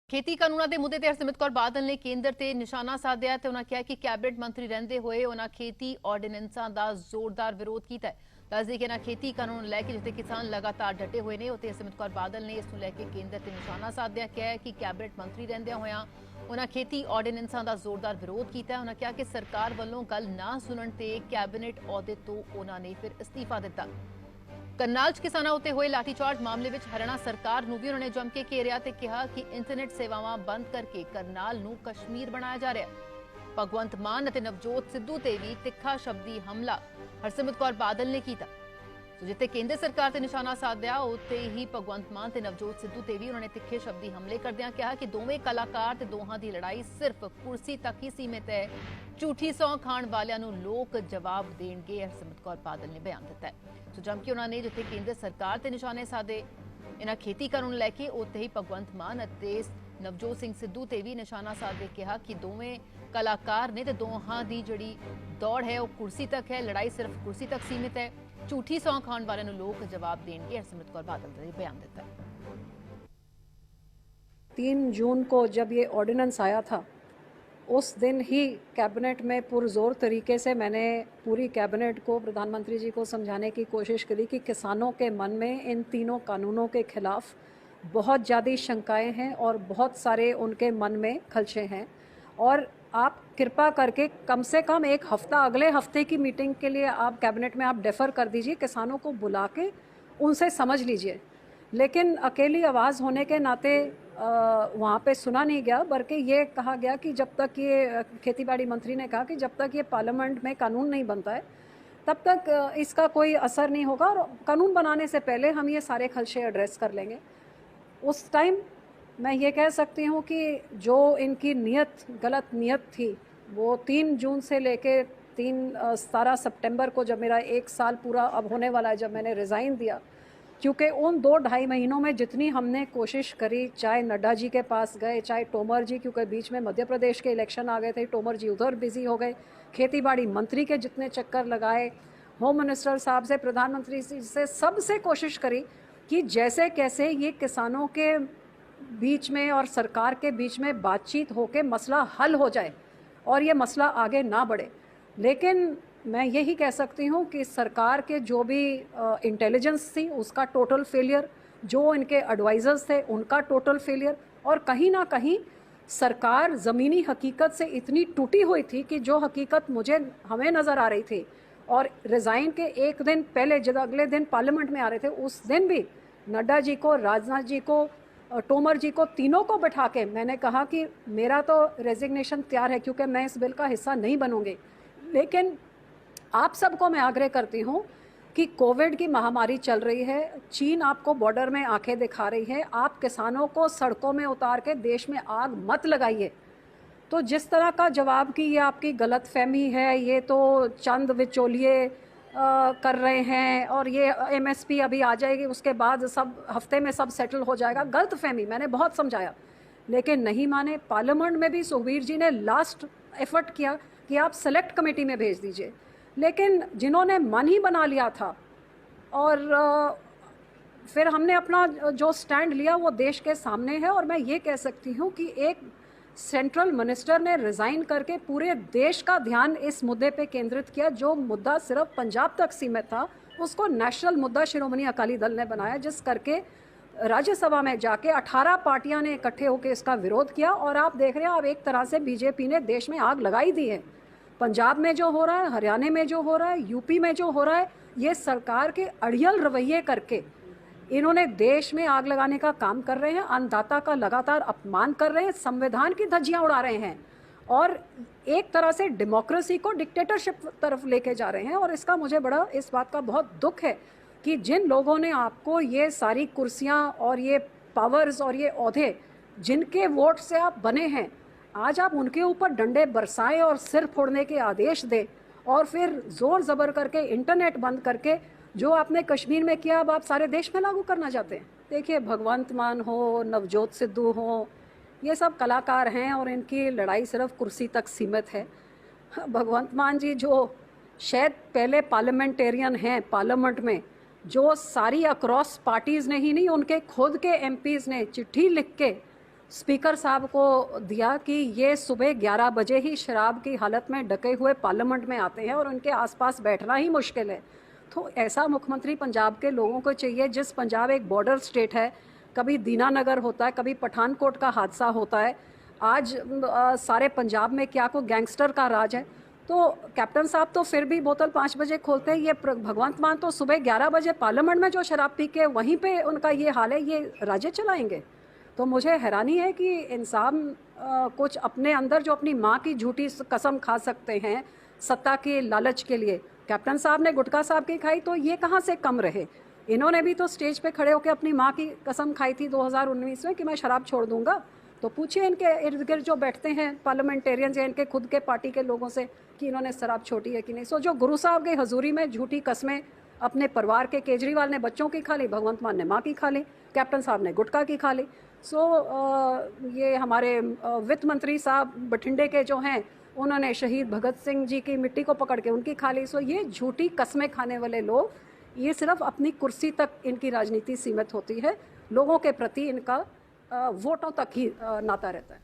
खेती ਕਾਨੂੰਨਾਂ ਦੇ ਮੁੱਦੇ ਤੇ ਹਰਸਿਮਰਤ ਕੌਰ ਬਾਦਲ ਨੇ ਕੇਂਦਰ ਤੇ ਨਿਸ਼ਾਨਾ ਸਾਧਿਆ ਤੇ ਉਹਨਾਂ ਕਿਹਾ ਕਿ ਕੈਬਨਿਟ ਮੰਤਰੀ ਰਹਿੰਦੇ ਹੋਏ ਉਹਨਾਂ ਖੇਤੀ ਆਰਡੀਨੈਂਸਾਂ ਦਾ ਜ਼ੋਰਦਾਰ ਵਿਰੋਧ ਕੀਤਾ ਹੈ। ਦੱਸਦੇ ਕਿ ਇਹਨਾਂ ਖੇਤੀ ਕਾਨੂੰਨ ਨੂੰ ਲੈ ਕੇ ਜਿੱਥੇ ਕਿਸਾਨ ਲਗਾਤਾਰ ਡਟੇ ਹੋਏ ਨੇ ਉੱਥੇ ਹਰਸਿਮਰਤ ਕੌਰ ਬਾਦਲ ਨੇ ਇਸ ਨੂੰ ਲੈ ਕੇ ਕੇਂਦਰ ਤੇ ਨਿਸ਼ਾਨਾ ਸਾਧਿਆ ਕਿਹਾ ਹੈ ਕਿ ਕੈਬਨਿਟ ਮੰਤਰੀ ਰਹਿੰਦਿਆਂ ਹੋਇਆਂ ਉਹਨਾਂ ਖੇਤੀ ਆਰਡੀਨੈਂਸਾਂ ਦਾ ਜ਼ੋਰਦਾਰ ਵਿਰੋਧ ਕੀਤਾ ਹੈ। ਉਹਨਾਂ ਕਿਹਾ ਕਿ ਸਰਕਾਰ ਵੱਲੋਂ ਗੱਲ ਨਾ ਸੁਣਨ ਤੇ ਕੈਬਨਿਟ ਅਹੁਦੇ ਤੋਂ ਉਹਨਾਂ ਨੇ ਫਿਰ ਅਸਤੀਫਾ ਦਿੱਤਾ। करनाल च किसानां उत्ते होए लाठीचार्ज मामले विच हरियाणा सरकार नूं भी उन्होंने जम के घेरिया ते कहा कि इंटरनेट सेवावां बंद करके करनाल नूं कश्मीर बनाया जा रहा है। भगवंत मान अते नवजोत सिद्धू ते भी तिखा शब्दी हमला हरसिमरत कौर बादल ने कीता। तो जिथे केंद्र सरकार ते निशाना साधिया उत्ते ही भगवंत मान ते नवजोत सिद्धू ते भी उन्होंने तिखे शब्दी हमले करदियां कहा कि दोवें कलाकार ते दोहां दी लड़ाई सिर्फ कुर्सी तक ही सीमित है। झूठी सौं खाण वालियां नूं लोक जवाब देणगे, हरसिमरत कौर बादल ने बयान दिता है। तो जमके उन्होंने जिथे केंद्र सरकार ते निशाने साधे इन्हां खेती कानून लैके उत्ते ही भगवंत मान अते नवजोत सिंह सिद्धू ते भी निशाना साधे कहा कि दोवें कलाकार ने ते दोहां दी जिहड़ी दौड़ है वह कुर्सी तक है, लड़ाई सिर्फ कुर्सी तक सीमित है। झूठी सौं खाण वालियां नूं लोक जवाब देणगे, हरसिमरत कौर बादल ने बयान दिता है। 3 जून को जब ये ऑर्डिनेंस आया था उस दिन ही कैबिनेट में पुरजोर तरीके से मैंने पूरी कैबिनेट को, प्रधानमंत्री जी को समझाने की कोशिश करी कि किसानों के मन में इन तीनों कानूनों के खिलाफ बहुत ज़्यादा शंकाएं हैं और बहुत सारे उनके मन में खदशे हैं। और आप कृपा करके कम से कम एक हफ़्ता, अगले हफ्ते की मीटिंग के लिए आप कैबिनेट में आप डेफर कर दीजिए, किसानों को बुला के उनसे समझ लीजिए। लेकिन अकेली आवाज़ होने के नाते वहाँ पे सुना नहीं गया, बल्कि ये कहा गया कि जब तक ये खेतीबाड़ी मंत्री ने कहा कि जब तक ये पार्लियामेंट में कानून नहीं बनता है तब तक इसका कोई असर नहीं होगा और कानून बनाने से पहले हम ये सारे खदशे एड्रेस कर लेंगे। उस टाइम मैं ये कह सकती हूँ कि जो इनकी नीयत, गलत नीयत थी, वो 3 जून से लेके 17 सितंबर को जब मेरा 1 साल पूरा अब होने वाला है, जब मैंने रिज़ाइन दिया, क्योंकि उन 2-2.5 महीनों में जितनी हमने कोशिश करी, चाहे नड्डा जी के पास गए, चाहे तोमर जी, क्योंकि बीच में मध्य प्रदेश के इलेक्शन आ गए थे, तोमर जी उधर बिजी हो गए, खेतीबाड़ी मंत्री के जितने चक्कर लगाए, होम मिनिस्टर साहब से, प्रधानमंत्री से, सबसे कोशिश करी कि जैसे कैसे ये किसानों के बीच में और सरकार के बीच में बातचीत होकर मसला हल हो जाए और ये मसला आगे ना बढ़े। लेकिन मैं यही कह सकती हूँ कि सरकार के जो भी इंटेलिजेंस थी उसका टोटल फेलियर, जो इनके एडवाइज़र्स थे उनका टोटल फेलियर, और कहीं ना कहीं सरकार ज़मीनी हकीकत से इतनी टूटी हुई थी कि जो हकीकत हमें नज़र आ रही थी, और रिज़ाइन के एक दिन पहले जब अगले दिन पार्लियामेंट में आ रहे थे उस दिन भी नड्डा जी को, राजनाथ जी को, तोमर जी को, तीनों को बैठा के मैंने कहा कि मेरा तो रेजिग्नेशन तैयार है क्योंकि मैं इस बिल का हिस्सा नहीं बनूंगी। लेकिन आप सबको मैं आग्रह करती हूँ कि कोविड की महामारी चल रही है, चीन आपको बॉर्डर में आंखें दिखा रही है, आप किसानों को सड़कों में उतार के देश में आग मत लगाइए। तो जिस तरह का जवाब कि ये आपकी गलतफहमी है, ये तो चंद विचोलिए कर रहे हैं और ये MSP अभी आ जाएगी उसके बाद सब हफ्ते में सब सेटल हो जाएगा, गलतफहमी। मैंने बहुत समझाया लेकिन नहीं माने। पार्लियामेंट में भी सुखबीर जी ने लास्ट एफर्ट किया कि आप सेलेक्ट कमेटी में भेज दीजिए, लेकिन जिन्होंने मन ही बना लिया था और फिर हमने अपना जो स्टैंड लिया वो देश के सामने है। और मैं ये कह सकती हूँ कि एक सेंट्रल मिनिस्टर ने रिज़ाइन करके पूरे देश का ध्यान इस मुद्दे पे केंद्रित किया। जो मुद्दा सिर्फ पंजाब तक सीमित था उसको नेशनल मुद्दा शिरोमणि अकाली दल ने बनाया, जिस करके राज्यसभा में जाके 18 पार्टियां ने इकट्ठे होकर इसका विरोध किया। और आप देख रहे हैं, अब एक तरह से बीजेपी ने देश में आग लगाई दी है। पंजाब में जो हो रहा है, हरियाणा में जो हो रहा है, यूपी में जो हो रहा है, ये सरकार के अड़ियल रवैये करके इन्होंने देश में आग लगाने का काम कर रहे हैं, अन्नदाता का लगातार अपमान कर रहे हैं, संविधान की धज्जियां उड़ा रहे हैं और एक तरह से डेमोक्रेसी को डिक्टेटरशिप तरफ लेके जा रहे हैं। और इसका मुझे बड़ा इस बात का बहुत दुख है कि जिन लोगों ने आपको ये सारी कुर्सियां और ये पावर्स और ये ओहदे जिनके वोट से आप बने हैं, आज आप उनके ऊपर डंडे बरसाएं और सिर फोड़ने के आदेश दें और फिर जोर जबर करके इंटरनेट बंद करके जो आपने कश्मीर में किया अब आप सारे देश में लागू करना चाहते हैं। देखिए, भगवंत मान हो, नवजोत सिद्धू हो, ये सब कलाकार हैं और इनकी लड़ाई सिर्फ कुर्सी तक सीमित है। भगवंत मान जी जो शायद पहले पार्लियामेंटेरियन हैं पार्लियामेंट में, जो सारी अक्रॉस पार्टीज़ ने ही नहीं, उनके खुद के MPs ने चिट्ठी लिख के स्पीकर साहब को दिया कि ये सुबह 11 बजे ही शराब की हालत में ढके हुए पार्लियामेंट में आते हैं और उनके आसपास बैठना ही मुश्किल है। तो ऐसा मुख्यमंत्री पंजाब के लोगों को चाहिए, जिस पंजाब एक बॉर्डर स्टेट है, कभी दीनानगर होता है, कभी पठानकोट का हादसा होता है, आज सारे पंजाब में क्या को गैंगस्टर का राज है। तो कैप्टन साहब तो फिर भी बोतल 5 बजे खोलते हैं, ये भगवंत मान तो सुबह 11 बजे पार्लियामेंट में जो शराब पी के वहीं पे उनका ये हाल है, ये राज्य चलाएंगे। तो मुझे हैरानी है कि इंसान कुछ अपने अंदर जो अपनी माँ की झूठी कसम खा सकते हैं सत्ता के लालच के लिए, कैप्टन साहब ने गुटखा साहब की खाई तो ये कहाँ से कम रहे। इन्होंने भी तो स्टेज पे खड़े होकर अपनी माँ की कसम खाई थी 2019 में कि मैं शराब छोड़ दूंगा। तो पूछिए इनके इर्द गिर्द जो बैठते हैं पार्लियामेंटेरियंस या इनके खुद के पार्टी के लोगों से कि इन्होंने शराब छोड़ी है कि नहीं। सो जो गुरु साहब की हजूरी में झूठी कस्में अपने परिवार के, केजरीवाल ने बच्चों की खा ली, भगवंत मान ने माँ की खा ली, कैप्टन साहब ने गुटखा की खा ली। ये हमारे वित्त मंत्री साहब बठिंडे के जो हैं, उन्होंने शहीद भगत सिंह जी की मिट्टी को पकड़ के उनकी खा ली। ये झूठी कस्में खाने वाले लोग, ये सिर्फ अपनी कुर्सी तक इनकी राजनीति सीमित होती है, लोगों के प्रति इनका वोटों तक ही नाता रहता है।